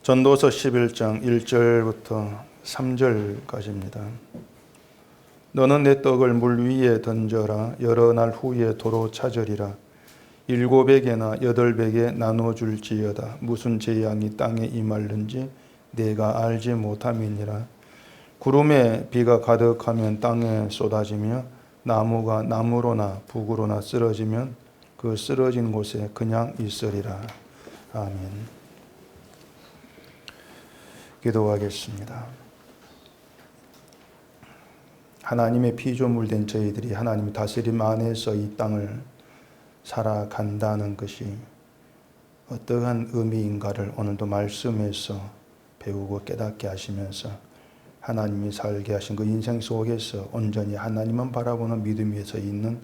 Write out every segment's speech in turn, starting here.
전도서 11장 1절부터 3절까지입니다. 너는 내 떡을 물 위에 던져라. 여러 날 후에 도로 찾으리라. 7배개나 8배개 나눠줄지어다. 무슨 재앙이 땅에 임할는지 내가 알지 못함이니라. 구름에 비가 가득하면 땅에 쏟아지며 나무가 나무로나 북으로나 쓰러지면 그 쓰러진 곳에 그냥 있으리라. 아멘. 기도하겠습니다. 하나님의 피조물 된 저희들이 하나님의 다스림 안에서 이 땅을 살아간다는 것이 어떠한 의미인가를 오늘도 말씀에서 배우고 깨닫게 하시면서 하나님이 살게 하신 그 인생 속에서 온전히 하나님만 바라보는 믿음 위에 서 있는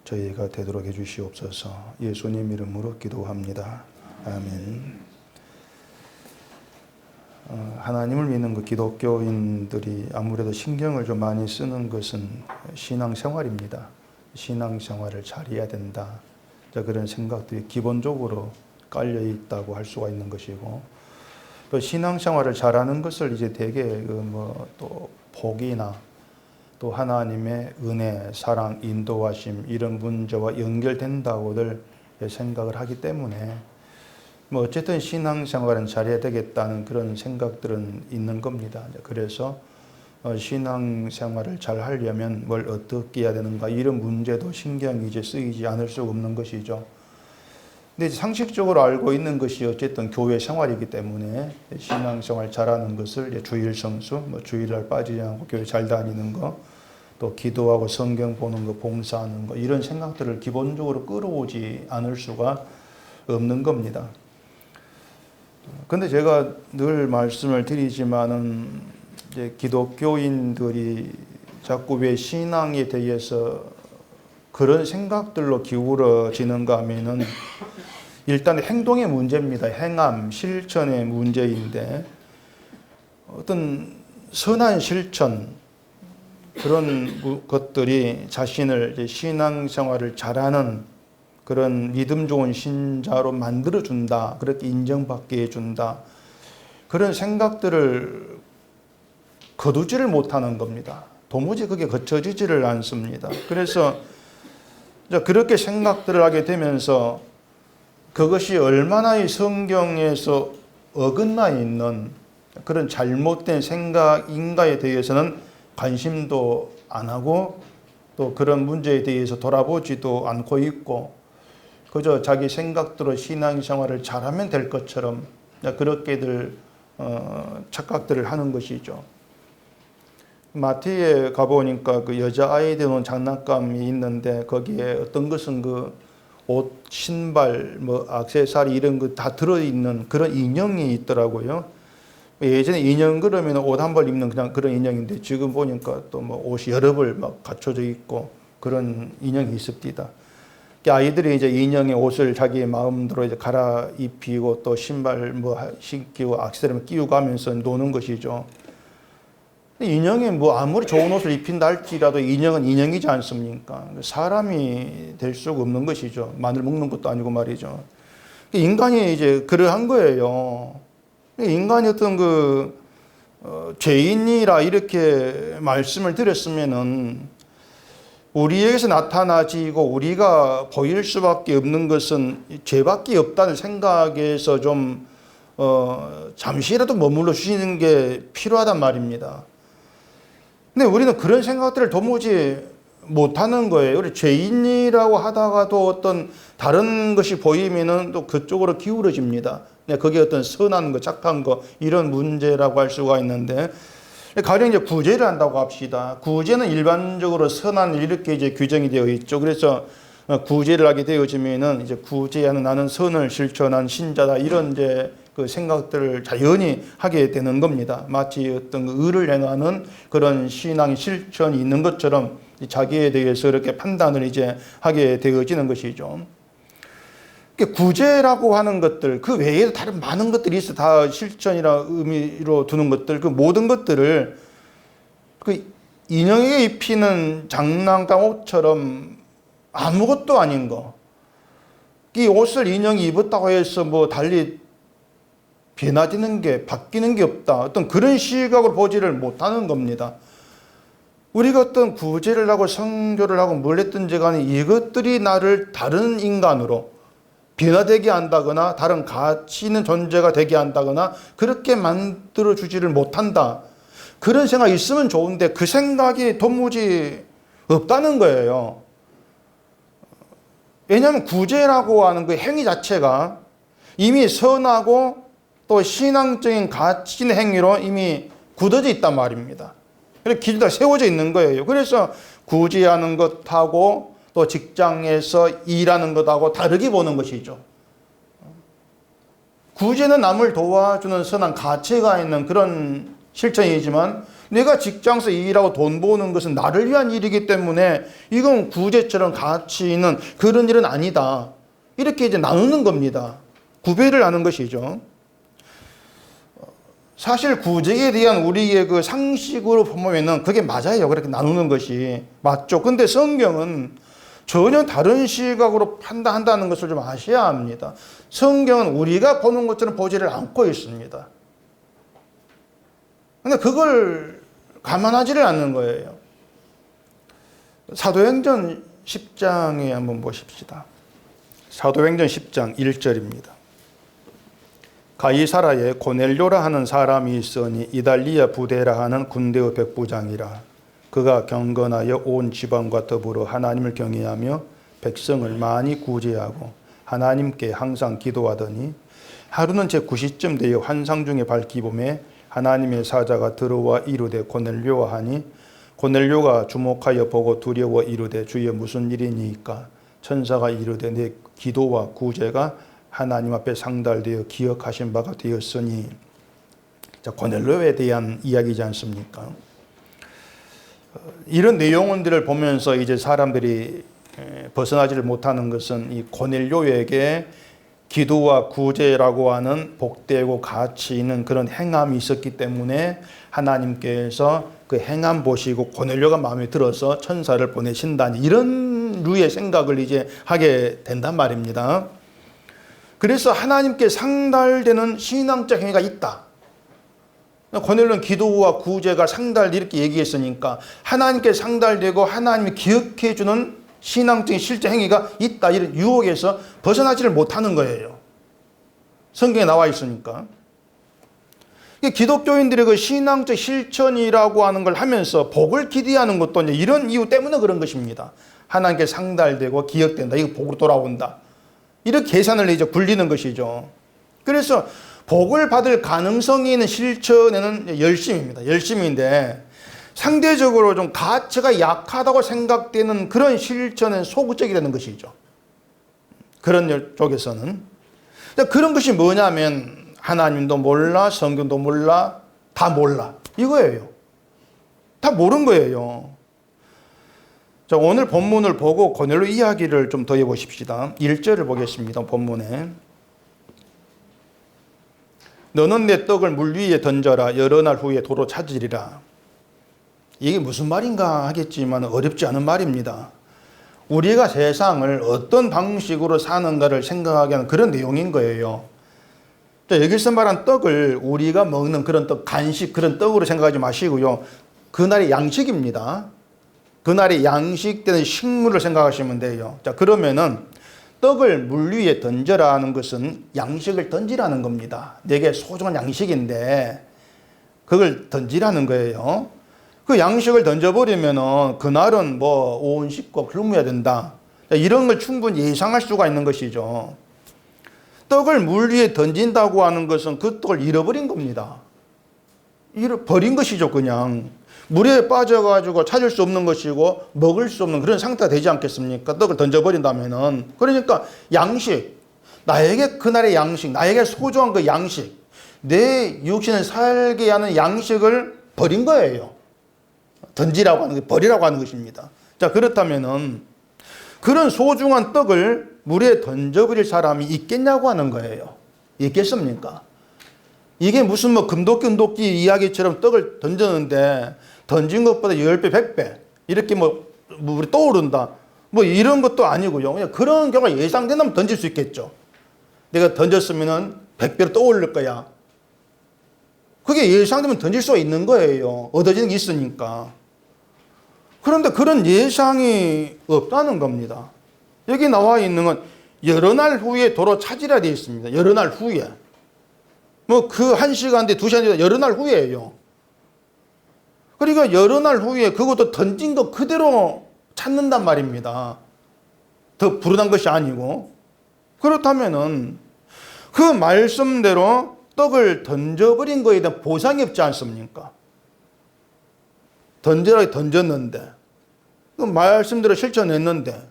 저희가 되도록 해주시옵소서. 예수님 이름으로 기도합니다. 아멘. 하나님을 믿는 그 기독교인들이 아무래도 신경을 좀 많이 쓰는 것은 신앙생활입니다. 신앙생활을 잘해야 된다. 그런 생각들이 기본적으로 깔려 있다고 할 수가 있는 것이고, 또 신앙생활을 잘하는 것을 이제 되게 또 복이나 또 하나님의 은혜, 사랑, 인도하심 이런 문제와 연결된다고들 생각을 하기 때문에 어쨌든 신앙생활은 잘해야 되겠다는 그런 생각들은 있는 겁니다. 그래서 신앙생활을 잘 하려면 뭘 어떻게 해야 되는가 이런 문제도 신경이 이제 쓰이지 않을 수가 없는 것이죠. 근데 상식적으로 알고 있는 것이 어쨌든 교회 생활이기 때문에 신앙생활 잘하는 것을 이제 주일 성수, 주일날 빠지지 않고 교회 잘 다니는 거, 또 기도하고 성경 보는 거, 봉사하는 거 이런 생각들을 기본적으로 끌어오지 않을 수가 없는 겁니다. 근데 제가 늘 말씀을 드리지만은 이제 기독교인들이 자꾸 왜 신앙에 대해서 그런 생각들로 기울어지는가 하면은 일단 행동의 문제입니다. 행함, 실천의 문제인데 어떤 선한 실천 그런 것들이 자신을 이제 신앙생활을 잘하는 그런 믿음 좋은 신자로 만들어준다. 그렇게 인정받게 해준다. 그런 생각들을 거두지를 못하는 겁니다. 도무지 그게 거쳐지지를 않습니다. 그래서 그렇게 생각들을 하게 되면서 그것이 얼마나 이 성경에서 어긋나 있는 그런 잘못된 생각인가에 대해서는 관심도 안 하고 또 그런 문제에 대해서 돌아보지도 않고 있고 그저 자기 생각대로 신앙생활을 잘하면 될 것처럼 그렇게들 착각들을 하는 것이죠. 마트에 가보니까 그 여자아이 되는 장난감이 있는데 거기에 어떤 것은 그 옷, 신발, 액세서리 이런 거 다 들어있는 그런 인형이 있더라고요. 예전에 인형 그러면 옷 한 벌 입는 그냥 그런 인형인데 지금 보니까 또 옷이 여러 벌 막 갖춰져 있고 그런 인형이 있습니다. 아이들이 이제 인형의 옷을 자기 마음대로 이제 갈아입히고 또 신발 신기고 액세서리 끼우고 하면서 노는 것이죠. 인형이 아무리 좋은 옷을 입힌다 할지라도 인형은 인형이지 않습니까? 사람이 될 수가 없는 것이죠. 마늘 먹는 것도 아니고 말이죠. 인간이 이제 그러한 거예요. 인간이 어떤 죄인이라 이렇게 말씀을 드렸으면은 우리에게서 나타나지고 우리가 보일 수밖에 없는 것은 죄밖에 없다는 생각에서 좀 잠시라도 머물러 주시는 게 필요하단 말입니다. 근데 우리는 그런 생각들을 도무지 못하는 거예요. 우리 죄인이라고 하다가도 어떤 다른 것이 보이면은 또 그쪽으로 기울어집니다. 그게 어떤 선한 거, 착한 거 이런 문제라고 할 수가 있는데 가령 이제 구제를 한다고 합시다. 구제는 일반적으로 선한 일 이렇게 이제 규정이 되어 있죠. 그래서 구제를 하게 되어지면은 이제 구제하는 나는 선을 실천한 신자다 이런 이제 그 생각들을 자연히 하게 되는 겁니다. 마치 어떤 의를 행하는 그런 신앙의 실천이 있는 것처럼 자기에 대해서 이렇게 판단을 이제 하게 되어지는 것이죠. 구제라고 하는 것들, 그 외에도 다른 많은 것들이 있어. 다 실천이라 의미로 두는 것들, 그 모든 것들을 그 인형에게 입히는 장난감 옷처럼 아무것도 아닌 거. 이 옷을 인형이 입었다고 해서 달리 변화되는 게, 바뀌는 게 없다. 어떤 그런 시각으로 보지를 못하는 겁니다. 우리가 어떤 구제를 하고 선교를 하고 뭘 했든지 간에 이것들이 나를 다른 인간으로 변화되게 한다거나 다른 가치 있는 존재가 되게 한다거나 그렇게 만들어주지를 못한다. 그런 생각이 있으면 좋은데 그 생각이 도무지 없다는 거예요. 왜냐하면 구제라고 하는 그 행위 자체가 이미 선하고 또 신앙적인 가치 있는 행위로 이미 굳어져 있단 말입니다. 그래서 기준이 세워져 있는 거예요. 그래서 구제하는 것하고 또 직장에서 일하는 것하고 다르게 보는 것이죠. 구제는 남을 도와주는 선한 가치가 있는 그런 실천이지만 내가 직장에서 일하고 돈 버는 것은 나를 위한 일이기 때문에 이건 구제처럼 가치 있는 그런 일은 아니다. 이렇게 이제 나누는 겁니다. 구별을 하는 것이죠. 사실 구제에 대한 우리의 그 상식으로 보면은 그게 맞아요. 그렇게 나누는 것이 맞죠. 근데 성경은 전혀 다른 시각으로 판단한다는 것을 좀 아셔야 합니다. 성경은 우리가 보는 것처럼 보지를 않고 있습니다. 근데 그걸 감안하지를 않는 거예요. 사도행전 10장에 한번 보십시다. 사도행전 10장 1절입니다. 가이사라에 고넬료라 하는 사람이 있으니 이달리아 부대라 하는 군대의 백부장이라. 그가 경건하여 온 지방과 더불어 하나님을 경외하며 백성을 많이 구제하고 하나님께 항상 기도하더니 하루는 제9시쯤 되어 환상 중에 밝기 봄에 하나님의 사자가 들어와 이르되 고넬료와 하니 고넬료가 주목하여 보고 두려워 이르되 주여 무슨 일이니까 천사가 이르되 내 기도와 구제가 하나님 앞에 상달되어 기억하신 바가 되었으니. 자, 고넬료에 대한 이야기지 않습니까? 이런 내용들을 보면서 이제 사람들이 벗어나지를 못하는 것은 이 고넬료에게 기도와 구제라고 하는 복되고 가치 있는 그런 행함이 있었기 때문에 하나님께서 그 행함 보시고 고넬료가 마음에 들어서 천사를 보내신다니 이런 류의 생각을 이제 하게 된단 말입니다. 그래서 하나님께 상달되는 신앙적 행위가 있다. 고넬료는 기도와 구제가 상달 이렇게 얘기했으니까 하나님께 상달되고 하나님이 기억해 주는 신앙적인 실제 행위가 있다. 이런 유혹에서 벗어나지를 못하는 거예요. 성경에 나와 있으니까. 기독교인들의 그 신앙적 실천이라고 하는 걸 하면서 복을 기대하는 것도 이제 이런 이유 때문에 그런 것입니다. 하나님께 상달되고 기억된다. 이거 복으로 돌아온다. 이렇게 계산을 이제 굴리는 것이죠. 그래서 복을 받을 가능성이 있는 실천에는 열심입니다. 열심인데 상대적으로 좀 가치가 약하다고 생각되는 그런 실천은 소극적이라는 것이죠. 그런 쪽에서는. 그런 것이 뭐냐면 하나님도 몰라, 성경도 몰라, 다 몰라. 이거예요. 다 모르는 거예요. 자, 오늘 본문을 보고 고넬료 이야기를 좀 더 해보십시다. 1절을 보겠습니다. 본문에. 너는 내 떡을 물 위에 던져라. 여러 날 후에 도로 찾으리라. 이게 무슨 말인가 하겠지만 어렵지 않은 말입니다. 우리가 세상을 어떤 방식으로 사는가를 생각하게 하는 그런 내용인 거예요. 자, 여기서 말한 떡을 우리가 먹는 그런 떡, 간식 그런 떡으로 생각하지 마시고요. 그날의 양식입니다. 그날의 양식되는 식물을 생각하시면 돼요. 자, 그러면은 떡을 물 위에 던져라 하는 것은 양식을 던지라는 겁니다. 내게 소중한 양식인데 그걸 던지라는 거예요. 그 양식을 던져버리면은 그날은 뭐 온 식구 굶어야 된다. 이런 걸 충분히 예상할 수가 있는 것이죠. 떡을 물 위에 던진다고 하는 것은 그 떡을 잃어버린 겁니다. 버린 것이죠, 그냥. 물에 빠져가지고 찾을 수 없는 것이고 먹을 수 없는 그런 상태가 되지 않겠습니까? 떡을 던져버린다면은. 그러니까 양식, 나에게 그날의 양식, 나에게 소중한 그 양식, 내 육신을 살게 하는 양식을 버린 거예요. 던지라고 하는 게 버리라고 하는 것입니다. 자, 그렇다면은 그런 소중한 떡을 물에 던져버릴 사람이 있겠냐고 하는 거예요. 있겠습니까? 이게 무슨 뭐 금도끼 이야기처럼 떡을 던졌는데 던진 것보다 10배, 100배 이렇게 뭐 물이 떠오른다. 뭐 이런 것도 아니고요. 그냥 그런 경우가 예상된다면 던질 수 있겠죠. 내가 던졌으면은 100배로 떠오를 거야. 그게 예상되면 던질 수가 있는 거예요. 얻어지는 게 있으니까. 그런데 그런 예상이 없다는 겁니다. 여기 나와 있는 건 여러 날 후에 도로 찾으라 되어 있습니다. 여러 날 후에. 뭐 그 1시간 뒤, 2시간 뒤, 여러 날 후에예요. 그러니까 여러 날 후에 그것도 던진 거 그대로 찾는단 말입니다. 더 불어난 것이 아니고. 그렇다면은 그 말씀대로 떡을 던져버린 거에 대한 보상이 없지 않습니까? 던져라 던졌는데, 그 말씀대로 실천했는데,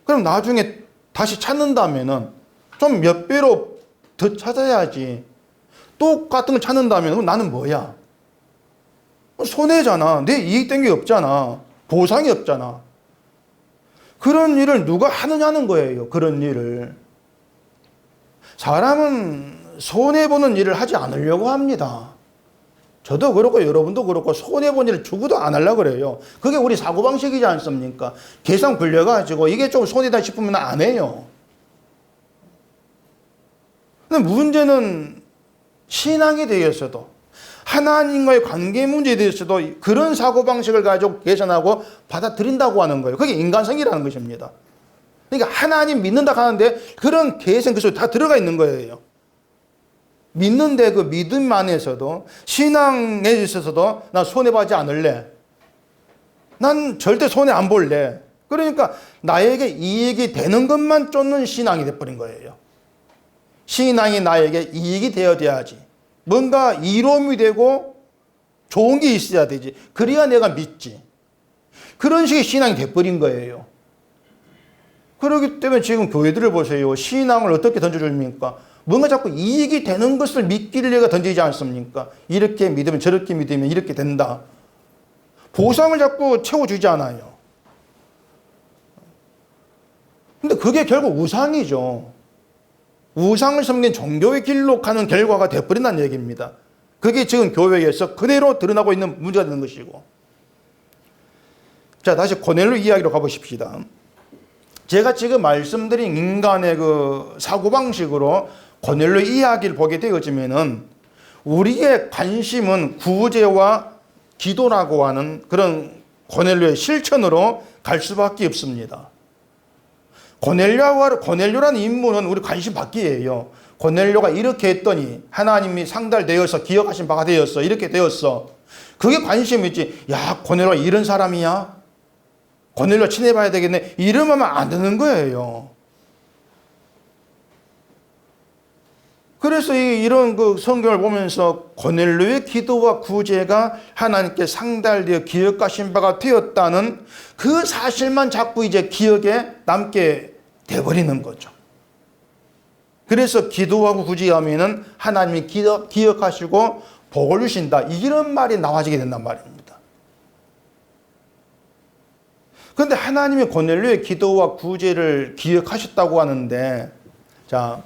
그럼 나중에 다시 찾는다면은 좀 몇 배로 더 찾아야지. 똑같은 걸 찾는다면 그럼 나는 뭐야? 손해잖아. 내 이익 된 게 없잖아. 보상이 없잖아. 그런 일을 누가 하느냐는 거예요. 그런 일을. 사람은 손해보는 일을 하지 않으려고 합니다. 저도 그렇고 여러분도 그렇고 손해본 일을 죽어도 안 하려고 그래요. 그게 우리 사고방식이지 않습니까? 계산 굴려가지고 이게 좀 손해다 싶으면 안 해요. 근데 문제는 신앙에 대해서도 하나님과의 관계 문제에 대해서도 그런 사고방식을 가지고 계산하고 받아들인다고 하는 거예요. 그게 인간성이라는 것입니다. 그러니까 하나님 믿는다 하는데 그런 계산 그 속에 다 들어가 있는 거예요. 믿는데 그 믿음 안에서도 신앙에 있어서도 난 손해보지 않을래. 난 절대 손해 안 볼래. 그러니까 나에게 이익이 되는 것만 쫓는 신앙이 돼버린 거예요. 신앙이 나에게 이익이 되어야지. 뭔가 이로움이 되고 좋은 게 있어야 되지. 그래야 내가 믿지. 그런 식의 신앙이 돼버린 거예요. 그렇기 때문에 지금 교회들을 보세요. 신앙을 어떻게 던져줍니까? 뭔가 자꾸 이익이 되는 것을 믿기려고 던지지 않습니까? 이렇게 믿으면 저렇게 믿으면 이렇게 된다. 보상을 자꾸 채워주지 않아요. 근데 그게 결국 우상이죠. 우상을 섬긴 종교의 길로 가는 결과가 되어버린다는 얘기입니다. 그게 지금 교회에서 그대로 드러나고 있는 문제가 되는 것이고. 자, 다시 고넬료 이야기로 가보십시다. 제가 지금 말씀드린 인간의 그 사고방식으로 고넬료 이야기를 보게 되어지면은 우리의 관심은 구제와 기도라고 하는 그런 고넬료의 실천으로 갈 수밖에 없습니다. 고넬료라는 인물은 우리 관심 받기예요. 고넬료가 이렇게 했더니 하나님이 상달되어서 기억하신 바가 되었어. 이렇게 되었어. 그게 관심이지. 야, 고넬료가 이런 사람이야? 고넬료 친해봐야 되겠네. 이러면 안 되는 거예요. 그래서 이런 그 성경을 보면서 고넬료의 기도와 구제가 하나님께 상달되어 기억하신 바가 되었다는 그 사실만 자꾸 이제 기억에 남게 돼버리는 거죠. 그래서 기도하고 구제하면은 하나님이 기억하시고 복을 주신다. 이런 말이 나와지게 된단 말입니다. 그런데 하나님이 고넬료의 기도와 구제를 기억하셨다고 하는데, 자,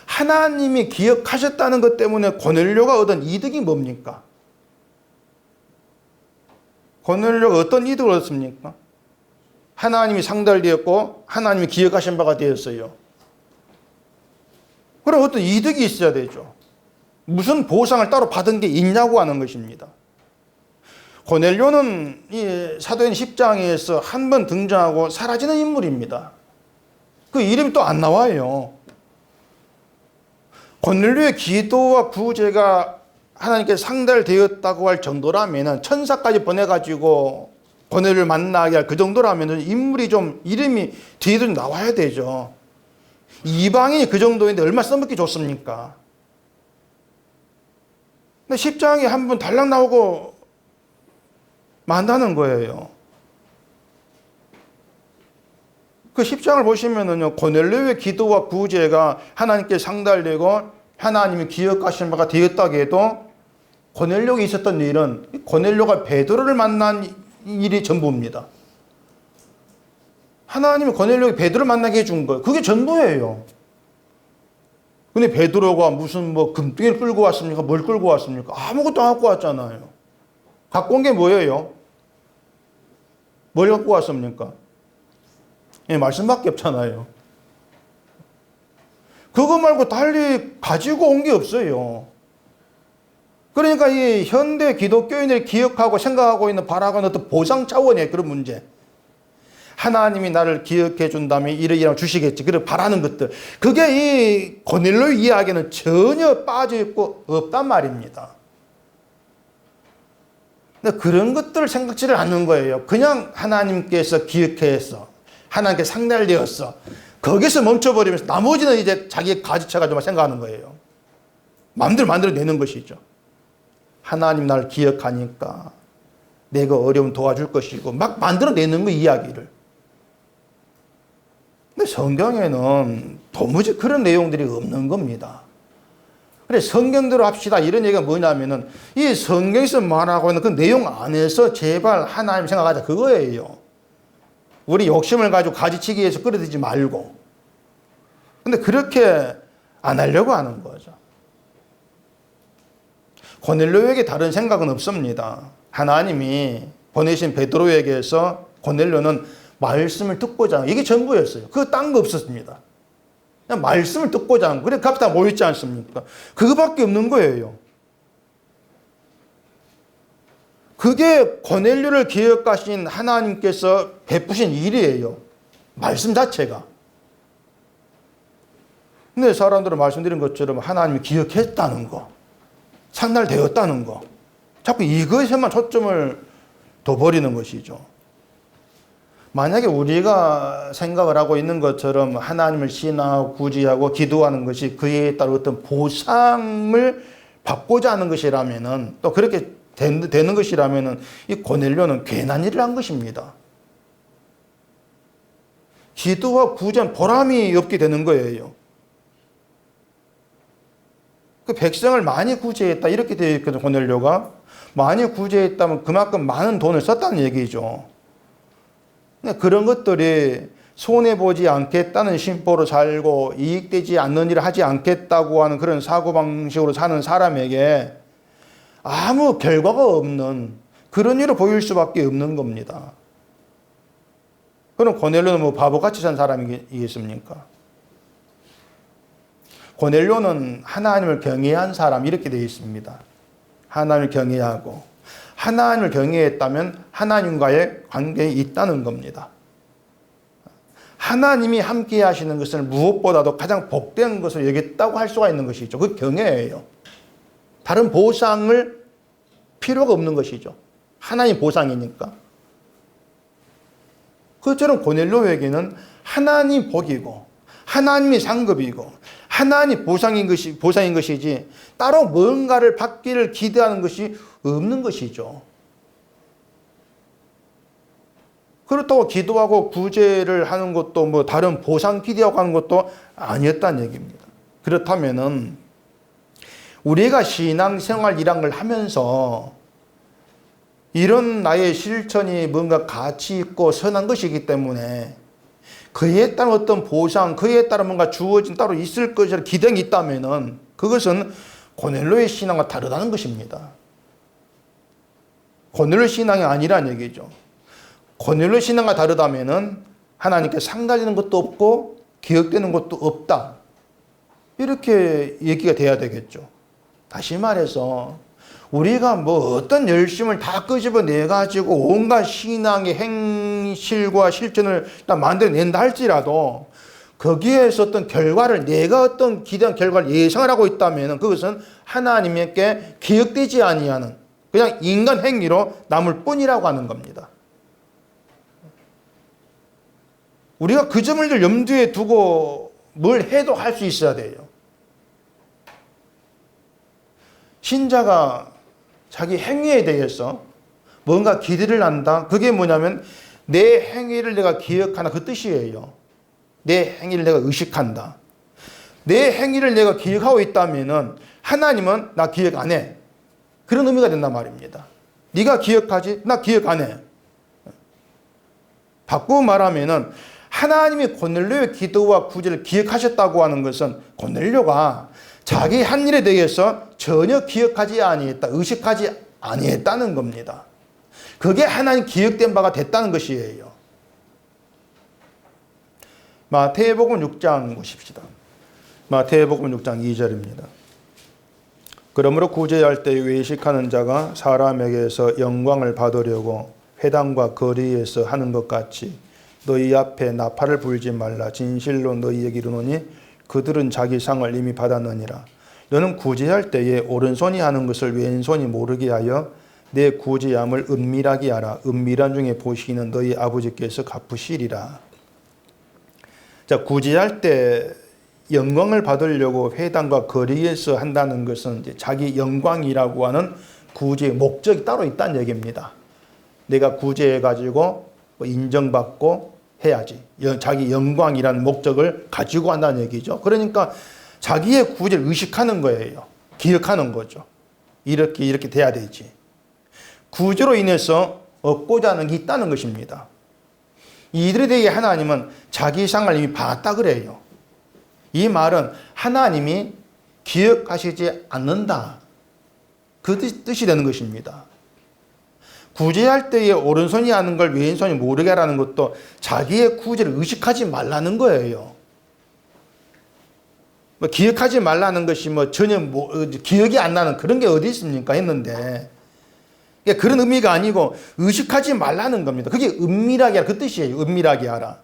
하나님이 기억하셨다는 것 때문에 고넬료가 얻은 이득이 뭡니까? 고넬료가 어떤 이득을 얻었습니까? 하나님이 상달되었고 하나님이 기억하신 바가 되었어요. 그럼 어떤 이득이 있어야 되죠. 무슨 보상을 따로 받은 게 있냐고 하는 것입니다. 고넬료는 이 사도행 10장에서 한 번 등장하고 사라지는 인물입니다. 그 이름이 또 안 나와요. 고넬료의 기도와 구제가 하나님께 상달되었다고 할 정도라면, 천사까지 보내가지고 고넬료를 만나게 할 그 정도라면 인물이 좀 이름이 뒤에도 나와야 되죠. 이방인이 그 정도인데 얼마나 써먹기 좋습니까? 근데 10장에 한 번 달랑 나오고 만다는 거예요. 그 10장을 보시면은요, 고넬료의 기도와 구제가 하나님께 상달되고 하나님이 기억하신 바가 되었다고 해도 고넬료가 있었던 일은 고넬료가 베드로를 만난 일이 전부입니다. 하나님이 고넬료에게 베드로를 만나게 해준 거예요. 그게 전부예요. 근데 베드로가 무슨 뭐 금덩이를 끌고 왔습니까? 뭘 끌고 왔습니까? 아무것도 안 갖고 왔잖아요. 갖고 온 게 뭐예요? 뭘 갖고 왔습니까? 예, 말씀밖에 없잖아요. 그거 말고 달리 가지고 온 게 없어요. 그러니까 이 현대 기독교인들이 기억하고 생각하고 있는 바라고 어떤 보상 차원의 그런 문제. 하나님이 나를 기억해 준다면 이러이러 주시겠지. 그래 바라는 것들. 그게 이 고넬료 이야기는 전혀 빠져 있고 없단 말입니다. 근데 그런 것들을 생각지를 않는 거예요. 그냥 하나님께서 기억해서 하나님께 상달되었어. 거기서 멈춰버리면서 나머지는 이제 자기의 가지쳐가지고 생각하는 거예요. 마음대로 만들어내는 것이죠. 하나님 나를 기억하니까 내가 어려움 도와줄 것이고 막 만들어내는 거 이야기를. 근데 성경에는 도무지 그런 내용들이 없는 겁니다. 그래 성경대로 합시다 이런 얘기가 뭐냐면은 이 성경에서 말하고 있는 그 내용 안에서 제발 하나님 생각하자 그거예요. 우리 욕심을 가지고 가지치기 위해서 끌어들이지 말고. 근데 그렇게 안 하려고 하는 거죠. 고넬료에게 다른 생각은 없습니다. 하나님이 보내신 베드로에게서 고넬료는 말씀을 듣고자 하는 이게 전부였어요. 그거 딴 거 없었습니다. 그냥 말씀을 듣고자 하는 그래 값이 다 모였지 않습니까? 그거밖에 없는 거예요. 그게 고넬료를 기억하신 하나님께서 베푸신 일이에요. 말씀 자체가. 근데 사람들은 말씀드린 것처럼 하나님이 기억했다는 거, 상달되었다는 거, 자꾸 이것에만 초점을 둬버리는 것이죠. 만약에 우리가 생각을 하고 있는 것처럼 하나님을 신앙하고 구제하고 기도하는 것이 그에 따른 어떤 보상을 받고자 하는 것이라면은 또 그렇게 되는 것이라면은 이 고넬료는 괜한 일을 한 것입니다. 기도와 구제는 보람이 없게 되는 거예요. 그 백성을 많이 구제했다 이렇게 되어 있거든. 고넬료가 많이 구제했다면 그만큼 많은 돈을 썼다는 얘기죠. 그런 것들이 손해보지 않겠다는 심보로 살고 이익되지 않는 일을 하지 않겠다고 하는 그런 사고방식으로 사는 사람에게 아무 결과가 없는 그런 일을 보일 수밖에 없는 겁니다. 그럼 고넬료는 뭐 바보같이 산 사람이겠습니까? 고넬료는 하나님을 경외한 사람 이렇게 되어 있습니다. 하나님을 경외하고 하나님을 경외했다면 하나님과의 관계에 있다는 겁니다. 하나님이 함께 하시는 것을 무엇보다도 가장 복된 것을 여겼다고 할 수가 있는 것이죠. 그 경외예요. 다른 보상을 필요가 없는 것이죠. 하나님 보상이니까. 그처럼 고넬료에게는 하나님 복이고 하나님이 상급이고 하나님 보상인 것이지 따로 뭔가를 받기를 기대하는 것이 없는 것이죠. 그렇다고 기도하고 구제를 하는 것도 뭐 다른 보상 기대하고 하는 것도 아니었다는 얘기입니다. 그렇다면은 우리가 신앙생활이란 걸 하면서 이런 나의 실천이 뭔가 가치 있고 선한 것이기 때문에 그에 따른 어떤 보상, 그에 따른 뭔가 주어진 따로 있을 것이라 기대가 있다면은 그것은 고넬료의 신앙과 다르다는 것입니다. 고넬료 신앙이 아니란 얘기죠. 고넬료 신앙과 다르다면은 하나님께 상달되는 것도 없고 기억되는 것도 없다. 이렇게 얘기가 돼야 되겠죠. 다시 말해서 우리가 뭐 어떤 열심을 다 끄집어내 가지고 온갖 신앙의 행실과 실천을 만들어낸다 할지라도 거기에서 어떤 결과를 내가 어떤 기대한 결과를 예상을 하고 있다면 그것은 하나님께 기억되지 아니하는 그냥 인간 행위로 남을 뿐이라고 하는 겁니다. 우리가 그 점을 염두에 두고 뭘 해도 할 수 있어야 돼요. 신자가 자기 행위에 대해서 뭔가 기대를 한다. 그게 뭐냐면 내 행위를 내가 기억하나 그 뜻이에요. 내 행위를 내가 의식한다. 내 행위를 내가 기억하고 있다면은 하나님은 나 기억 안 해. 그런 의미가 된단 말입니다. 네가 기억하지? 나 기억 안 해. 바꾸고 말하면은 하나님이 고넬료의 기도와 구제를 기억하셨다고 하는 것은 고넬료가 자기 한 일에 대해서 전혀 기억하지 아니했다, 의식하지 아니했다는 겁니다. 그게 하나님 기억된 바가 됐다는 것이에요. 마태복음 6장 보십시다. 마태복음 6장 2절입니다. 그러므로 구제할 때 외식하는 자가 사람에게서 영광을 받으려고 회당과 거리에서 하는 것 같이 너희 앞에 나팔을 불지 말라. 진실로 너희에게 이르노니 그들은 자기 상을 이미 받았느니라. 너는 구제할 때에 오른손이 하는 것을 왼손이 모르게 하여 내 구제함을 은밀하게 하라. 은밀한 중에 보시기는 너희 아버지께서 갚으시리라. 자, 구제할 때 영광을 받으려고 회당과 거리에서 한다는 것은 이제 자기 영광이라고 하는 구제의 목적이 따로 있다는 얘기입니다. 내가 구제해가지고 인정받고 해야지. 자기 영광이라는 목적을 가지고 한다는 얘기죠. 그러니까 자기의 구제를 의식하는 거예요. 기억하는 거죠. 이렇게 돼야 되지. 구제로 인해서 얻고자 하는 게 있다는 것입니다. 이들에 대해 하나님은 자기 상을 이미 받았다 그래요. 이 말은 하나님이 기억하시지 않는다. 그 뜻이 되는 것입니다. 구제할 때에 오른손이 하는 걸 왼손이 모르게 하라는 것도 자기의 구제를 의식하지 말라는 거예요. 기억하지 말라는 것이 전혀 기억이 안 나는 그런 게 어디 있습니까? 했는데 그런 의미가 아니고 의식하지 말라는 겁니다. 그게 은밀하게 하라 그 뜻이에요. 은밀하게 하라.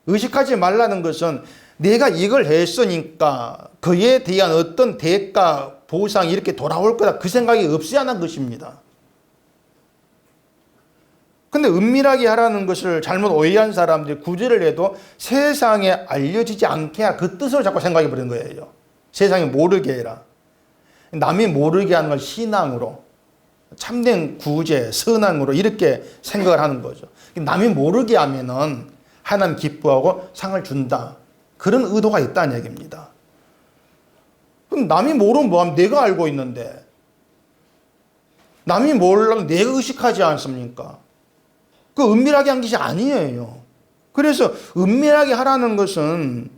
의식하지 말라는 것은 내가 이걸 했으니까 그에 대한 어떤 대가, 보상 이렇게 돌아올 거다 그 생각이 없어야 하는 것입니다. 근데 은밀하게 하라는 것을 잘못 오해한 사람들이 구제를 해도 세상에 알려지지 않게 하라 그 뜻으로 자꾸 생각해 버리는 거예요. 세상에 모르게 해라. 남이 모르게 하는 걸 신앙으로 참된 구제, 선앙으로 이렇게 생각을 하는 거죠. 남이 모르게 하면은 하나님 기뻐하고 상을 준다. 그런 의도가 있다는 얘기입니다. 그럼 남이 모르면 뭐하면 내가 알고 있는데 남이 모르려면 내가 의식하지 않습니까? 그 은밀하게 한 것이 아니에요. 그래서 은밀하게 하라는 것은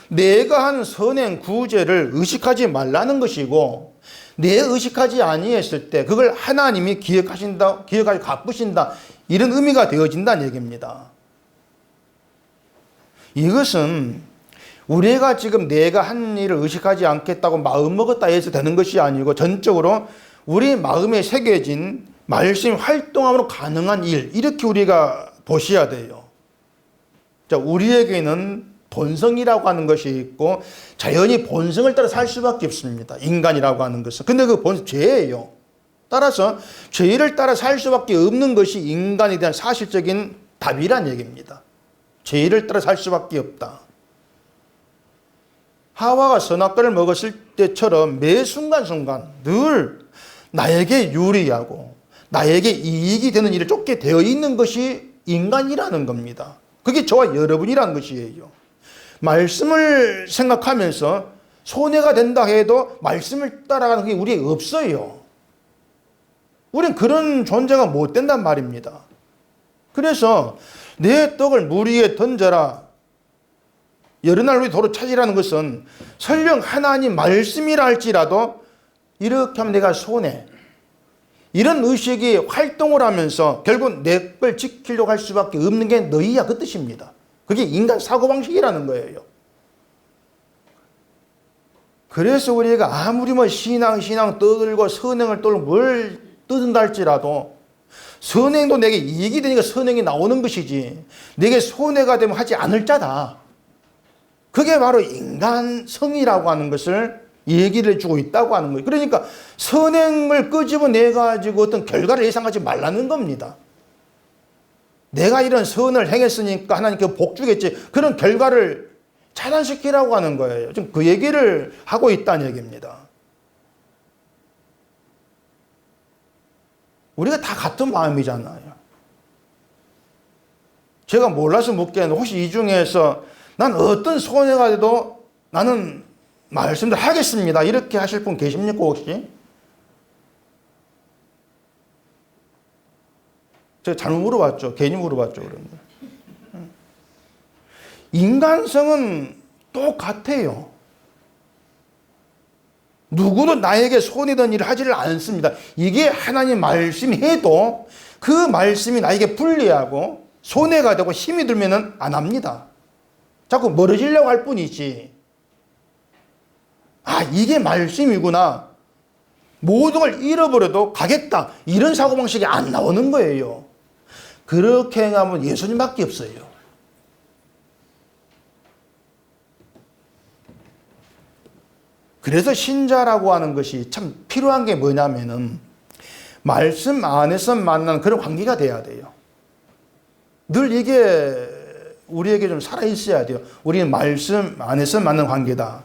내가 하는 선행 구제를 의식하지 말라는 것이고 내가 의식하지 아니했을 때 그걸 하나님이 기억하신다, 기억하시고 갚으신다 이런 의미가 되어진다는 얘기입니다. 이것은 우리가 지금 내가 한 일을 의식하지 않겠다고 마음먹었다 해서 되는 것이 아니고 전적으로 우리 마음에 새겨진 말씀 활동함으로 가능한 일 이렇게 우리가 보셔야 돼요. 자, 우리에게는 본성이라고 하는 것이 있고 자연히 본성을 따라 살 수밖에 없습니다. 인간이라고 하는 것은. 근데 그 본성 죄예요. 따라서 죄를 따라 살 수밖에 없는 것이 인간에 대한 사실적인 답이란 얘기입니다. 죄를 따라 살 수밖에 없다. 하와가 선악과를 먹었을 때처럼 매 순간순간 늘 나에게 유리하고 나에게 이익이 되는 일을 쫓게 되어 있는 것이 인간이라는 겁니다. 그게 저와 여러분이라는 것이에요. 말씀을 생각하면서 손해가 된다 해도 말씀을 따라가는 게 우리에 없어요. 우린 그런 존재가 못 된단 말입니다. 그래서 내 떡을 물 위에 던져라. 여러 날 우리 도로 찾으라는 것은 설령 하나님 말씀이라 할지라도 이렇게 하면 내가 손해. 이런 의식이 활동을 하면서 결국 내 걸 지키려고 할 수밖에 없는 게 너희야 그 뜻입니다. 그게 인간 사고방식이라는 거예요. 그래서 우리가 아무리 신앙 떠들고 선행을 떠들고 뭘 떠든다 할지라도 선행도 내게 이익이 되니까 선행이 나오는 것이지 내게 손해가 되면 하지 않을 자다. 그게 바로 인간성이라고 하는 것을 얘기를 해주고 있다고 하는 거예요. 그러니까 선행을 끄집어내가지고 어떤 결과를 예상하지 말라는 겁니다. 내가 이런 선을 행했으니까 하나님께 복 주겠지. 그런 결과를 차단시키라고 하는 거예요. 지금 그 얘기를 하고 있다는 얘기입니다. 우리가 다 같은 마음이잖아요. 제가 몰라서 묻겠는데 혹시 이 중에서 난 어떤 손해가 돼도 나는 말씀도 하겠습니다. 이렇게 하실 분 계십니까 혹시? 제가 잘못 물어봤죠. 괜히 물어봤죠. 그런데. 인간성은 똑같아요. 누구도 나에게 손해던 일을 하지를 않습니다. 이게 하나님 말씀이 해도 그 말씀이 나에게 불리하고 손해가 되고 힘이 들면은 안 합니다. 자꾸 멀어지려고 할 뿐이지 아, 이게 말씀이구나. 모든 걸 잃어버려도 가겠다. 이런 사고방식이 안 나오는 거예요. 그렇게 행하면 예수님밖에 없어요. 그래서 신자라고 하는 것이 참 필요한 게 뭐냐면은 말씀 안에서 만나는 그런 관계가 돼야 돼요. 늘 이게 우리에게 좀 살아있어야 돼요. 우리는 말씀 안에서 만나는 관계다.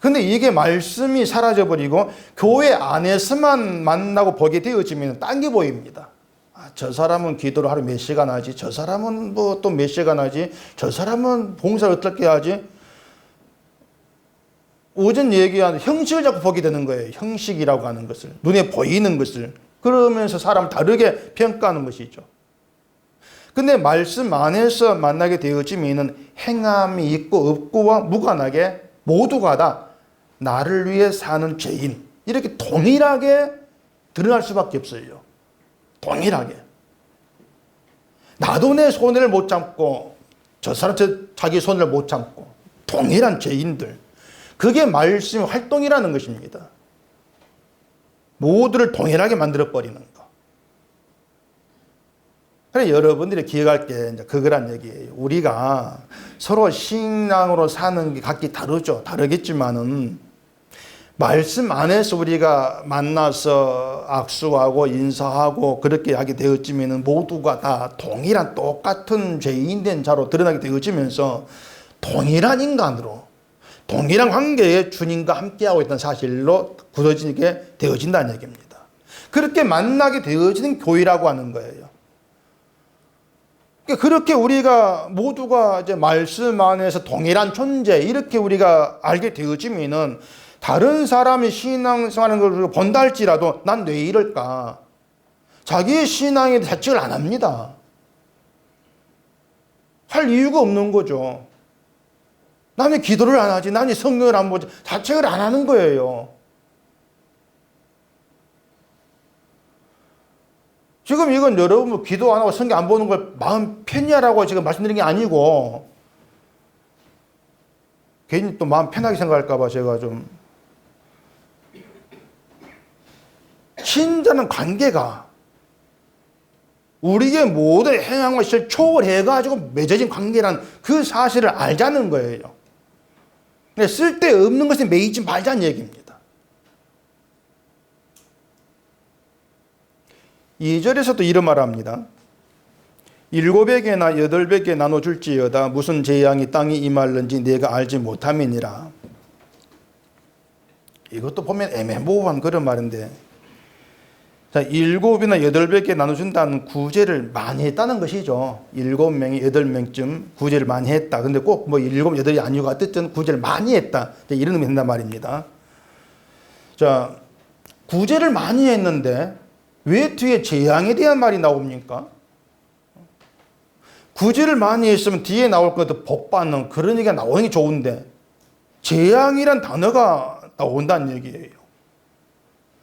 근데 이게 말씀이 사라져버리고 교회 안에서만 만나고 보게 되어지면 딴 게 보입니다. 아, 저 사람은 기도를 하루 몇 시간 하지, 저 사람은 뭐 또 몇 시간 하지, 저 사람은 봉사를 어떻게 하지. 오전 얘기한 형식을 자꾸 보게 되는 거예요. 형식이라고 하는 것을, 눈에 보이는 것을. 그러면서 사람 다르게 평가하는 것이죠. 근데 말씀 안에서 만나게 되어지면 행함이 있고 없고와 무관하게 모두가 다 나를 위해 사는 죄인, 이렇게 동일하게 드러날 수밖에 없어요. 동일하게. 나도 내 손해를 못 참고 저 사람 자기 손해를 못 참고 동일한 죄인들. 그게 말씀의 활동이라는 것입니다. 모두를 동일하게 만들어버리는 거. 그래, 여러분들이 기억할 게 이제 그거란 얘기예요. 우리가 서로 신앙으로 사는 게 각기 다르죠. 다르겠지만은 말씀 안에서 우리가 만나서 악수하고 인사하고 그렇게 하게 되어지면은 모두가 다 동일한 똑같은 죄인된 자로 드러나게 되어지면서 동일한 인간으로, 동일한 관계에 주님과 함께하고 있다는 사실로 굳어지게 되어진다는 얘기입니다. 그렇게 만나게 되어지는 교회라고 하는 거예요. 그렇게 우리가 모두가 이제 말씀 안에서 동일한 존재, 이렇게 우리가 알게 되어지면은 다른 사람이 신앙생활하는 걸 본다 할지라도 난 왜 이럴까? 자기의 신앙에 대해 자책을 안 합니다. 할 이유가 없는 거죠. 나는 기도를 안 하지, 나는 성경을 안 보지, 자책을 안 하는 거예요. 지금 이건 여러분 기도 안 하고 성경 안 보는 걸 마음 편히 하라고 지금 말씀드린 게 아니고, 괜히 또 마음 편하게 생각할까봐 제가 좀, 신자는 관계가 우리의 모든 행함과 실 초월해가지고 맺어진 관계란 그 사실을 알자는 거예요. 쓸데없는 것에 매이지 말자는 얘기입니다. 2절에서도 이런 말을 합니다. 7에게나 8에게 나눠줄지어다 무슨 재앙이 땅에 임할는지 내가 알지 못함이니라. 이것도 보면 애매모호한 그런 말인데, 자, 7이나 8개 나눠준다는 구제를 많이 했다는 것이죠. 7명이 8명쯤 구제를 많이 했다. 근데 꼭 뭐 7, 8이 아니고 어쨌든 구제를 많이 했다. 이런 의미 된단 말입니다. 자, 구제를 많이 했는데 왜 뒤에 재앙에 대한 말이 나옵니까? 구제를 많이 했으면 뒤에 나올 것도 복 받는 그런 얘기가 나오는 게 좋은데 재앙이란 단어가 나온다는 얘기예요.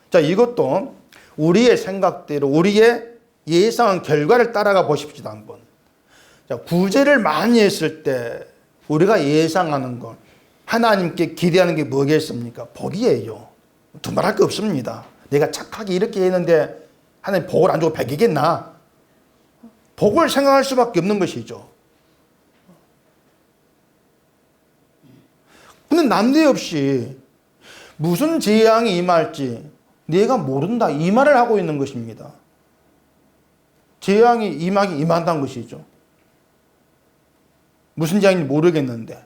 자, 이것도 우리의 생각대로 우리의 예상한 결과를 따라가 보십시오. 한번. 자, 구제를 많이 했을 때 우리가 예상하는 것, 하나님께 기대하는 게 뭐겠습니까? 복이에요. 두말할 게 없습니다. 내가 착하게 이렇게 했는데 하나님 복을 안 주고 배기겠나? 복을 생각할 수밖에 없는 것이죠. 근데 난데없이 무슨 재앙이 임할지 내가 모른다, 이 말을 하고 있는 것입니다. 재앙이 임한다는 것이죠. 무슨 재앙인지 모르겠는데.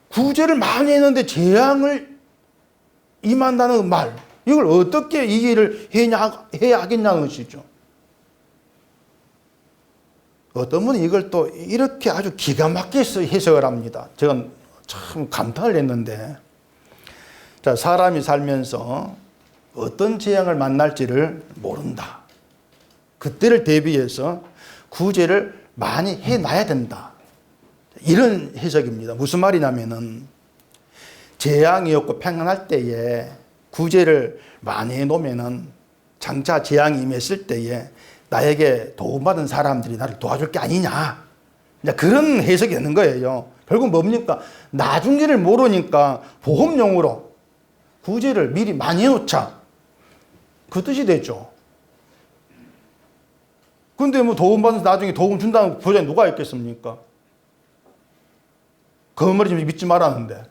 구제를 많이 했는데 재앙을 임한다는 말, 이걸 어떻게 이해를 해야 하겠냐는 것이죠. 어떤 분이 이걸 또 이렇게 아주 기가 막히게 해석을 합니다. 제가 참 감탄을 했는데, 자, 사람이 살면서 어떤 재앙을 만날지를 모른다. 그때를 대비해서 구제를 많이 해놔야 된다. 이런 해석입니다. 무슨 말이냐면은 재앙이 없고 평안할 때에 구제를 많이 해놓으면은 장차 재앙이 임했을 때에 나에게 도움받은 사람들이 나를 도와줄 게 아니냐. 이제 그런 해석이 되는 거예요. 결국 뭡니까? 나중일을 모르니까 보험용으로 구제를 미리 많이 해놓자. 그 뜻이 되죠. 근데 뭐 도움 받아서 나중에 도움 준다는 보장이 누가 있겠습니까? 그 말이 좀 믿지 말았는데.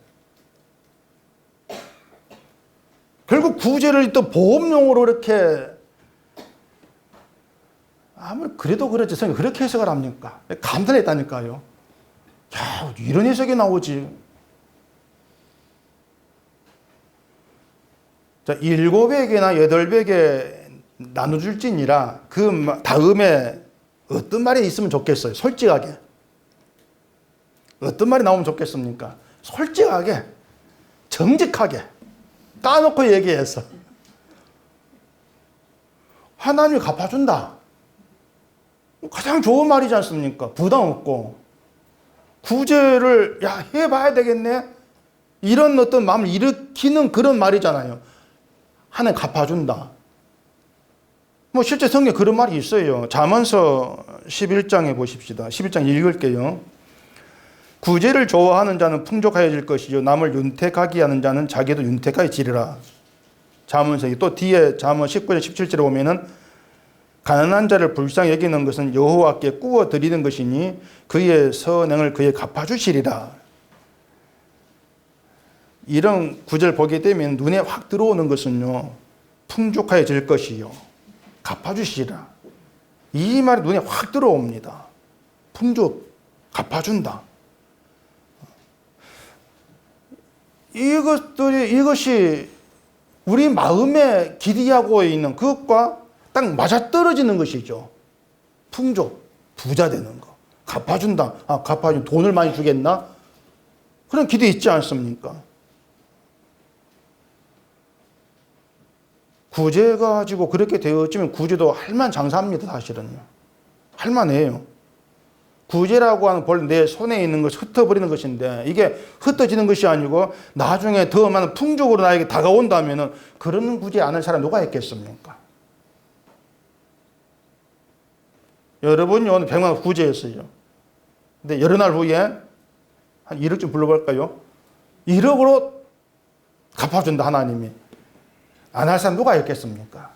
결국 구제를 또 보험용으로 이렇게 아무리 그래도 그렇지 성경 그렇게 해석을 합니까? 감탄했다니까요. 야, 이런 해석이 나오지. 자, 7에게나 8에게 나눠줄지니라 그 다음에 어떤 말이 있으면 좋겠어요? 솔직하게. 어떤 말이 나오면 좋겠습니까? 솔직하게, 정직하게, 까놓고 얘기해서 하나님이 갚아준다. 가장 좋은 말이지 않습니까? 부담 없고 구제를 해봐야 되겠네. 이런 어떤 마음을 일으키는 그런 말이잖아요. 하나님 갚아준다. 뭐 실제 성경에 그런 말이 있어요. 잠언서 11장에 보십시다. 11장 읽을게요. 구제를 좋아하는 자는 풍족하여질 것이요 남을 윤택하게 하는 자는 자기도 윤택하여지리라. 잠언서 또 뒤에 잠언 19절 17절에 보면은 가난한 자를 불쌍히 여기는 것은 여호와께 꾸어 드리는 것이니 그의 선행을 그에 갚아주시리라. 이런 구절 보게 되면 눈에 확 들어오는 것은요, 풍족해질 것이요 갚아주시리라. 이 말이 눈에 확 들어옵니다. 풍족, 갚아준다. 이것이 우리 마음에 기대하고 있는 그것과 딱 맞아떨어지는 것이죠. 풍족, 부자 되는 거. 갚아준다. 갚아준 돈을 많이 주겠나? 그런 기대 있지 않습니까? 구제 가지고 그렇게 되어지면 구제도 할만장사합니다. 사실은요. 할만해요. 구제라고 하는 본래 내 손에 있는 것을 흩어버리는 것인데 이게 흩어지는 것이 아니고 나중에 더 많은 풍족으로 나에게 다가온다면 그런 구제 안 할 사람 누가 있겠습니까? 여러분이 오늘 100만 원 구제했어요. 근데 여러 날 후에 한 1억쯤 불러볼까요? 1억으로 갚아준다 하나님이. 안 할 사람 누가 있겠습니까?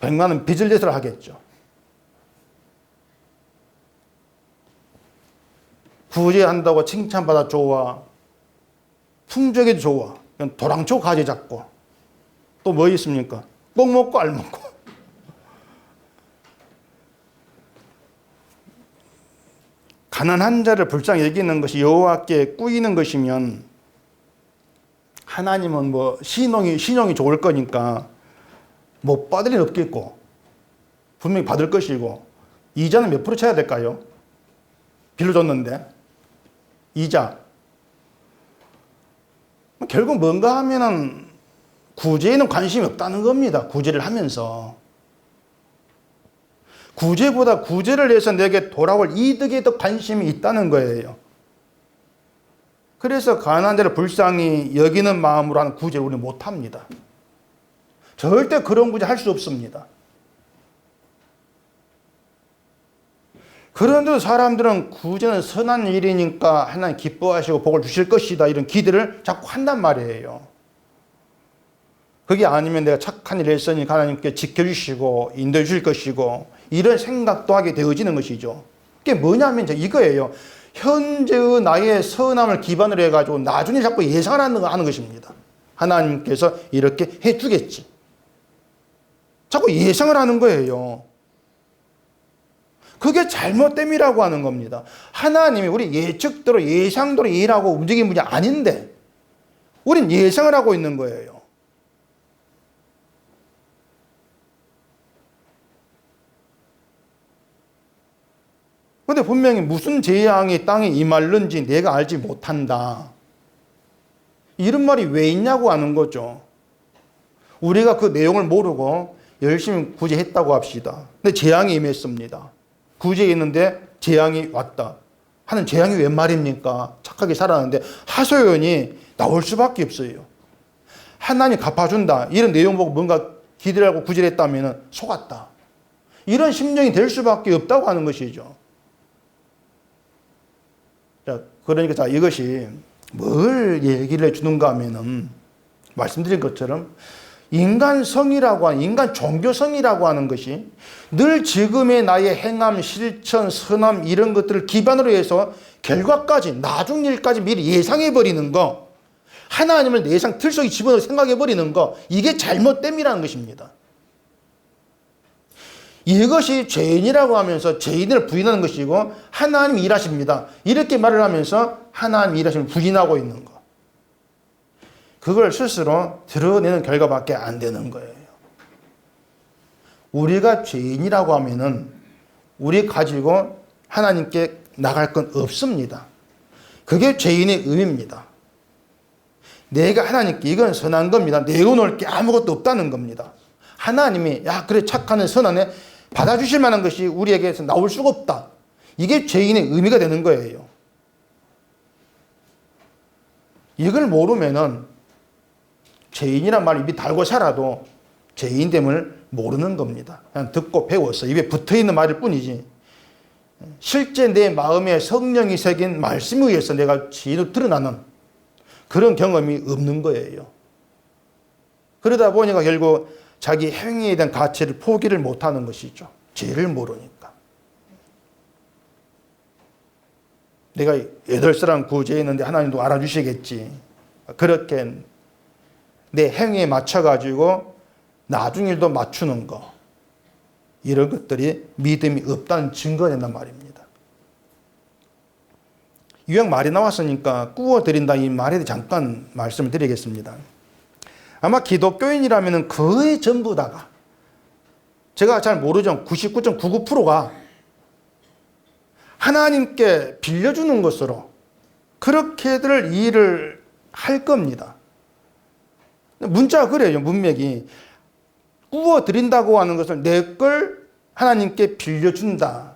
100만 원 빚을 내서 하겠죠. 구제한다고 칭찬받아 좋아. 풍족해도 좋아. 그냥 도랑초 가지 잡고. 또 뭐 있습니까? 꼭 먹고 알 먹고. 가난한 자를 불쌍히 여기는 것이 여호와께 꾸이는 것이면 하나님은 뭐 신용이 좋을 거니까 뭐 빠들 일 없겠고 분명히 받을 것이고 이자는 몇 프로 쳐야 될까요? 빌려줬는데 이자 결국 뭔가 하면은 구제에는 관심이 없다는 겁니다. 구제를 하면서 구제보다 구제를 해서 내게 돌아올 이득에 더 관심이 있다는 거예요. 그래서 가난한 자를 불쌍히 여기는 마음으로 하는 구제를 우리는 못합니다. 절대 그런 구제 할 수 없습니다. 그런데도 사람들은 구제는 선한 일이니까 하나님 기뻐하시고 복을 주실 것이다 이런 기대를 자꾸 한단 말이에요. 그게 아니면 내가 착한 일을 했으니 하나님께 지켜주시고 인도해 주실 것이고 이런 생각도 하게 되어지는 것이죠. 그게 뭐냐면 이거예요. 현재의 나의 선함을 기반으로 해가지고 나중에 자꾸 예상을 하는 것입니다. 하나님께서 이렇게 해주겠지. 자꾸 예상을 하는 거예요. 그게 잘못됨이라고 하는 겁니다. 하나님이 우리 예측대로 예상대로 일하고 움직이는 분이 아닌데 우린 예상을 하고 있는 거예요. 근데 분명히 무슨 재앙이 땅에 임할는지 내가 알지 못한다. 이런 말이 왜 있냐고 하는 거죠. 우리가 그 내용을 모르고 열심히 구제했다고 합시다. 근데 재앙이 임했습니다. 구제했는데 재앙이 왔다. 하는 재앙이 웬 말입니까? 착하게 살았는데 하소연이 나올 수밖에 없어요. 하나님 갚아준다. 이런 내용 보고 뭔가 기대를 하고 구제를 했다면 속았다. 이런 심정이 될 수밖에 없다고 하는 것이죠. 자, 그러니까 자, 이것이 뭘 얘기를 해주는가 하면은 말씀드린 것처럼 인간성이라고 하는, 인간 종교성이라고 하는 것이 늘 지금의 나의 행함, 실천, 선함 이런 것들을 기반으로 해서 결과까지, 나중 일까지 미리 예상해버리는 거, 하나님을 내 예상 틀 속에 집어넣어 생각해버리는 거, 이게 잘못됨이라는 것입니다. 이것이 죄인이라고 하면서 죄인을 부인하는 것이고 하나님이 일하십니다, 이렇게 말을 하면서 하나님이 일하심을 부인하고 있는 거, 그걸 스스로 드러내는 결과밖에 안 되는 거예요. 우리가 죄인이라고 하면은 우리 가지고 하나님께 나갈 건 없습니다. 그게 죄인의 의미입니다. 내가 하나님께 이건 선한 겁니다, 내어놓을 게 아무것도 없다는 겁니다. 하나님이 야 그래 착하네 선하네 받아주실 만한 것이 우리에게서 나올 수가 없다, 이게 죄인의 의미가 되는 거예요. 이걸 모르면은 죄인이란 말 입에 달고 살아도 죄인됨을 모르는 겁니다. 그냥 듣고 배웠어, 입에 붙어있는 말일 뿐이지 실제 내 마음에 성령이 새긴 말씀에 의해서 내가 죄인으로 드러나는 그런 경험이 없는 거예요. 그러다 보니까 결국 자기 행위에 대한 가치를 포기를 못하는 것이죠. 죄를 모르니까. 내가 8사람 구제했는데 하나님도 알아주시겠지, 그렇게 내 행위에 맞춰가지고 나중 일도 맞추는 거, 이런 것들이 믿음이 없다는 증거가 된단 말입니다. 유형 말이 나왔으니까 구워드린다 이 말에 대해 잠깐 말씀을 드리겠습니다. 아마 기독교인이라면 거의 전부 다가, 제가 잘 모르죠, 99.99%가 하나님께 빌려주는 것으로 그렇게들 일을 할 겁니다. 문자가 그래요. 문맥이 구워드린다고 하는 것을 내 걸 하나님께 빌려준다.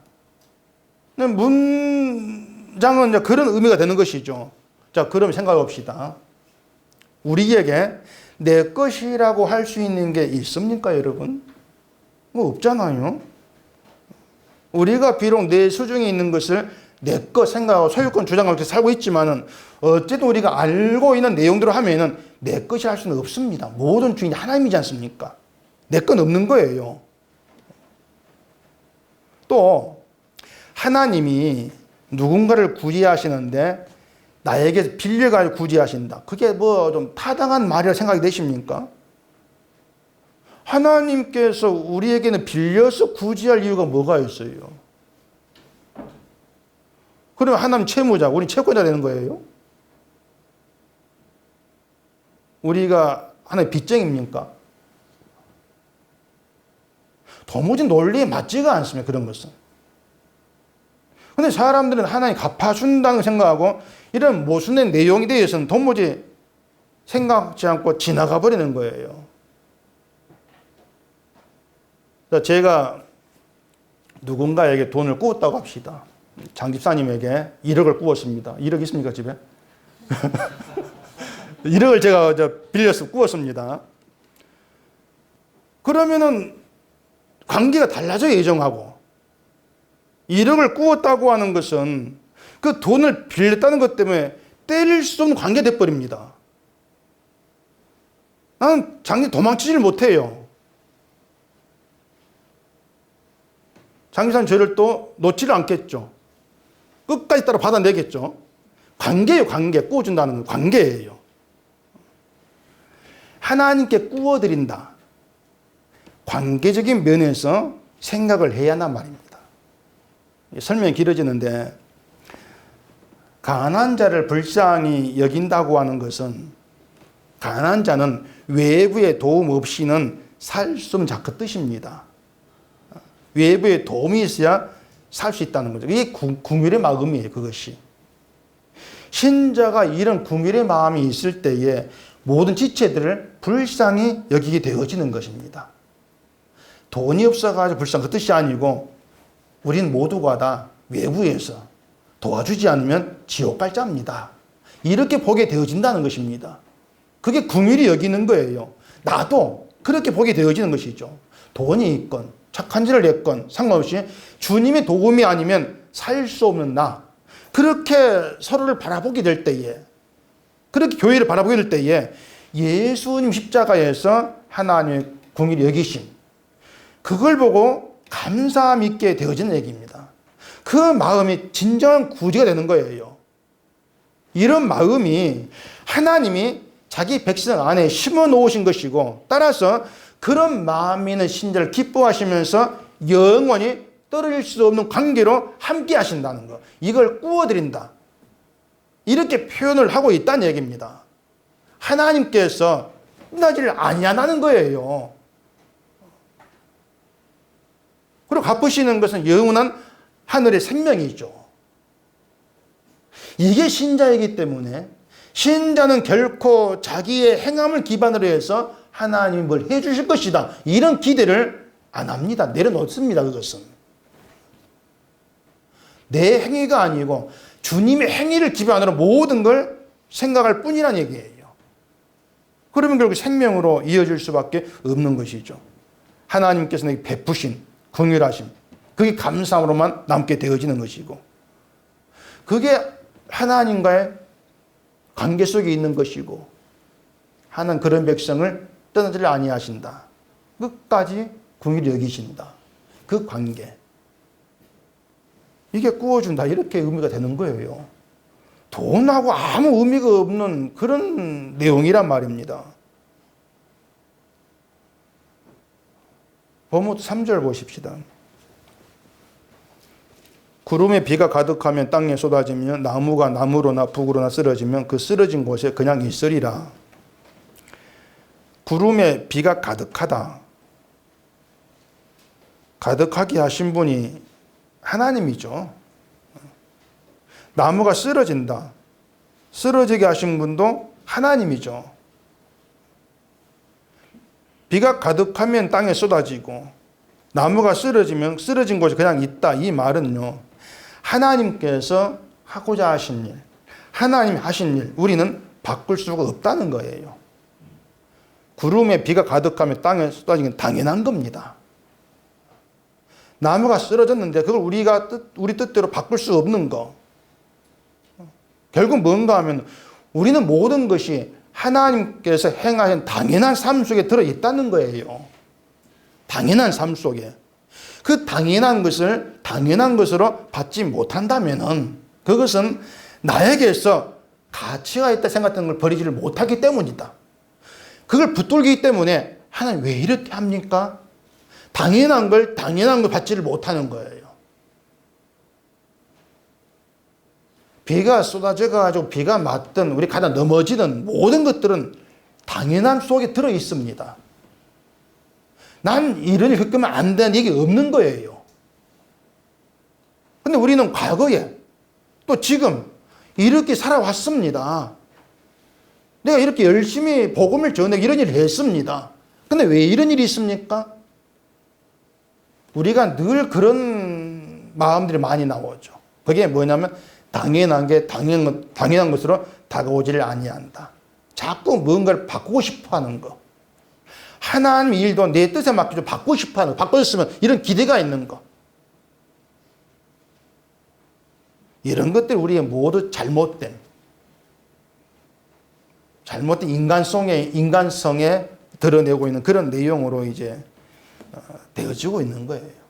문장은 이제 그런 의미가 되는 것이죠. 자, 그럼 생각해 봅시다. 우리에게 내 것이라고 할 수 있는 게 있습니까, 여러분? 뭐 없잖아요. 우리가 비록 내 수중에 있는 것을 내 것 생각하고 소유권 주장하고 살고 있지만은 어쨌든 우리가 알고 있는 내용대로 하면은 내 것이 할 수는 없습니다. 모든 주인이 하나님이지 않습니까? 내 건 없는 거예요. 또 하나님이 누군가를 구제하시는데 나에게 빌려가지고 구제하신다, 그게 뭐 좀 타당한 말이라 생각이 되십니까? 하나님께서 우리에게는 빌려서 구제할 이유가 뭐가 있어요? 그러면 하나님 채무자, 우리 채권자 되는 거예요? 우리가 하나의 빚쟁입니까? 도무지 논리에 맞지가 않습니다, 그런 것은. 근데 사람들은 하나님 갚아준다는 생각하고 이런 모순된 내용에 대해서는 도무지 생각지 않고 지나가 버리는 거예요. 제가 누군가에게 돈을 꾸었다고 합시다. 장집사님에게 1억을 꾸었습니다. 1억 있습니까, 집에? 1억을 제가 빌려서 꾸었습니다. 그러면은 관계가 달라져요, 예정하고. 1억을 꾸었다고 하는 것은 그 돈을 빌렸다는 것 때문에 때릴 수 없는 관계가 돼버립니다. 나는 장기 도망치질 못해요. 장기사는 저를 또 놓지를 않겠죠. 끝까지 따라 받아내겠죠. 관계예요, 관계. 꾸어준다는 건 관계예요. 하나님께 꾸어드린다, 관계적인 면에서 생각을 해야 한단 말입니다. 설명이 길어지는데, 가난한 자를 불쌍히 여긴다고 하는 것은 가난한 자는 외부의 도움 없이는 살 수 없는 그 뜻입니다. 외부의 도움이 있어야 살 수 있다는 거죠. 이게 긍휼의 마음이에요, 그것이. 신자가 이런 긍휼의 마음이 있을 때에 모든 지체들을 불쌍히 여기게 되어지는 것입니다. 돈이 없어가지고 불쌍한 그 뜻이 아니고 우린 모두가 다 외부에서 도와주지 않으면 지옥 갈 자입니다, 이렇게 보게 되어진다는 것입니다. 그게 긍휼히 여기는 거예요. 나도 그렇게 보게 되어지는 것이죠. 돈이 있건 착한 짓을 했건 상관없이 주님의 도움이 아니면 살 수 없는 나, 그렇게 서로를 바라보게 될 때에, 그렇게 교회를 바라보게 될 때에 예수님 십자가에서 하나님의 공의를 여기심, 그걸 보고 감사함 있게 되어지는 얘기입니다. 그 마음이 진정한 구제가 되는 거예요. 이런 마음이 하나님이 자기 백성 안에 심어 놓으신 것이고, 따라서 그런 마음 있는 신자를 기뻐하시면서 영원히 떨어질 수 없는 관계로 함께 하신다는 것, 이걸 꾸어드린다, 이렇게 표현을 하고 있다는 얘기입니다. 하나님께서 끝나지를 아니하다는 거예요. 그리고 갚으시는 것은 영원한 하늘의 생명이죠. 이게 신자이기 때문에 신자는 결코 자기의 행함을 기반으로 해서 하나님이 뭘 해주실 것이다, 이런 기대를 안 합니다. 내려놓습니다. 그것은 내 행위가 아니고 주님의 행위를 기반으로 모든 걸 생각할 뿐이란 얘기예요. 그러면 결국 생명으로 이어질 수밖에 없는 것이죠. 하나님께서 내게 베푸신 긍휼하심, 그게 감사함으로만 남게 되어지는 것이고, 그게 하나님과의 관계 속에 있는 것이고, 하나님 그런 백성을 떠나지 아니하신다, 끝까지 긍휼히 여기신다, 그 관계, 이게 꾸어준다, 이렇게 의미가 되는 거예요. 돈하고 아무 의미가 없는 그런 내용이란 말입니다. 범호 3절 보십시다. 구름에 비가 가득하면 땅에 쏟아지면 나무가 나무로나 북으로나 쓰러지면 그 쓰러진 곳에 그냥 있으리라. 구름에 비가 가득하다, 가득하게 하신 분이 하나님이죠. 나무가 쓰러진다, 쓰러지게 하신 분도 하나님이죠. 비가 가득하면 땅에 쏟아지고 나무가 쓰러지면 쓰러진 곳에 그냥 있다, 이 말은요, 하나님께서 하고자 하신 일, 하나님이 하신 일, 우리는 바꿀 수가 없다는 거예요. 구름에 비가 가득하면 땅에 쏟아지는 건 당연한 겁니다. 나무가 쓰러졌는데 그걸 우리 뜻대로 바꿀 수 없는 거. 결국 뭔가 하면 우리는 모든 것이 하나님께서 행하신 당연한 삶 속에 들어있다는 거예요. 당연한 삶 속에. 그 당연한 것을 당연한 것으로 받지 못한다면은 그것은 나에게서 가치가 있다 생각했던 걸 버리지를 못하기 때문이다. 그걸 붙들기 때문에 하나님 왜 이렇게 합니까? 당연한 걸 받지를 못하는 거예요. 비가 쏟아져 가지고 비가 맞든 우리 가다 넘어지든 모든 것들은 당연함 속에 들어 있습니다. 난 이런 일 겪으면 안 되는 얘기 없는 거예요. 근데 우리는 과거에 또 지금 이렇게 살아왔습니다. 내가 이렇게 열심히 복음을 전하고 이런 일을 했습니다. 근데 왜 이런 일이 있습니까? 우리가 늘 그런 마음들이 많이 나오죠. 그게 뭐냐면 당연한 게 당연한 것으로 다가오지를 아니한다. 자꾸 뭔가를 바꾸고 싶어 하는 거. 하나님 일도 내 뜻에 맞게 좀 바꾸고 싶어 하는 거. 바꿔줬으면 이런 기대가 있는 거. 이런 것들이 우리의 모두 잘못된 인간성에 드러내고 있는 그런 내용으로 이제 되어지고 있는 거예요.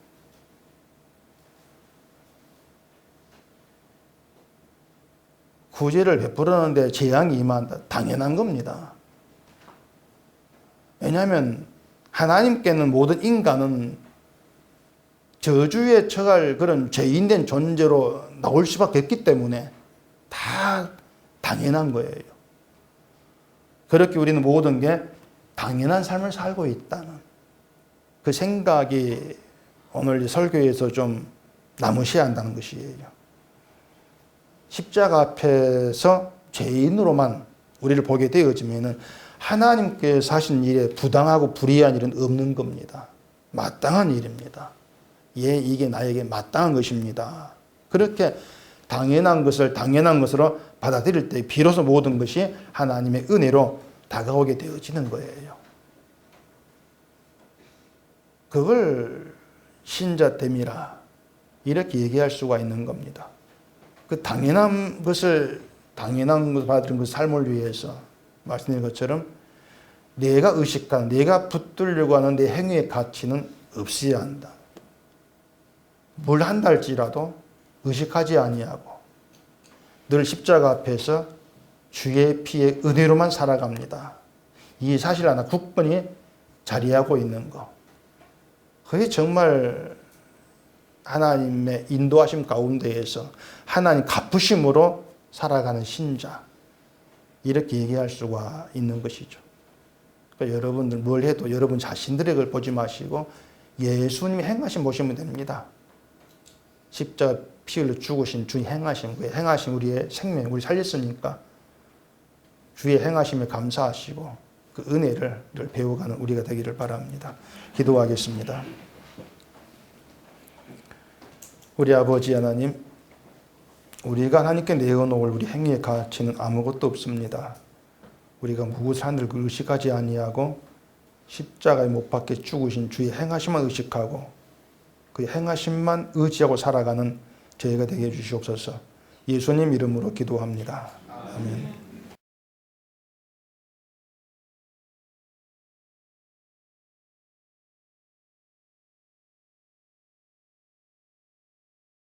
구제를 베풀었는데 재앙이 임한다. 당연한 겁니다. 왜냐하면 하나님께는 모든 인간은 저주에 처할 그런 죄인된 존재로 나올 수밖에 없기 때문에 다 당연한 거예요. 그렇게 우리는 모든 게 당연한 삶을 살고 있다는 그 생각이 오늘 설교에서 좀 남으셔야 한다는 것이에요. 십자가 앞에서 죄인으로만 우리를 보게 되어지면 하나님께서 하신 일에 부당하고 불의한 일은 없는 겁니다. 마땅한 일입니다. 예, 이게 나에게 마땅한 것입니다. 그렇게 당연한 것을 당연한 것으로 받아들일 때 비로소 모든 것이 하나님의 은혜로 다가오게 되어지는 거예요. 그걸 신자됨이라 이렇게 얘기할 수가 있는 겁니다. 그 당연한 것을 받은 그 삶을 위해서 말씀드린 것처럼 내가 의식하는, 내가 붙들려고 하는 내 행위의 가치는 없어야 한다. 뭘 한다 할지라도 의식하지 아니하고 늘 십자가 앞에서 주의 피의 은혜로만 살아갑니다. 이 사실 하나 굳건히 자리하고 있는 것. 그게 정말 하나님의 인도하심 가운데에서 하나님 갚으심으로 살아가는 신자. 이렇게 얘기할 수가 있는 것이죠. 그러니까 여러분들 뭘 해도 여러분 자신들의 걸 보지 마시고 예수님이 행하신 보시면 됩니다. 십자가 피 흘려 죽으신 주의 행하신 거예요. 행하신 우리의 생명, 우리 살렸으니까 주의 행하심에 감사하시고 그 은혜를 늘 배워가는 우리가 되기를 바랍니다. 기도하겠습니다. 우리 아버지 하나님, 우리가 하나님께 내어놓을 우리 행위의 가치는 아무것도 없습니다. 우리가 무엇을 하늘 의식하지 아니하고 십자가에 못 박혀 죽으신 주의 행하심만 의식하고 그 행하심만 의지하고 살아가는 저희가 되게 해주시옵소서. 예수님 이름으로 기도합니다. 아멘.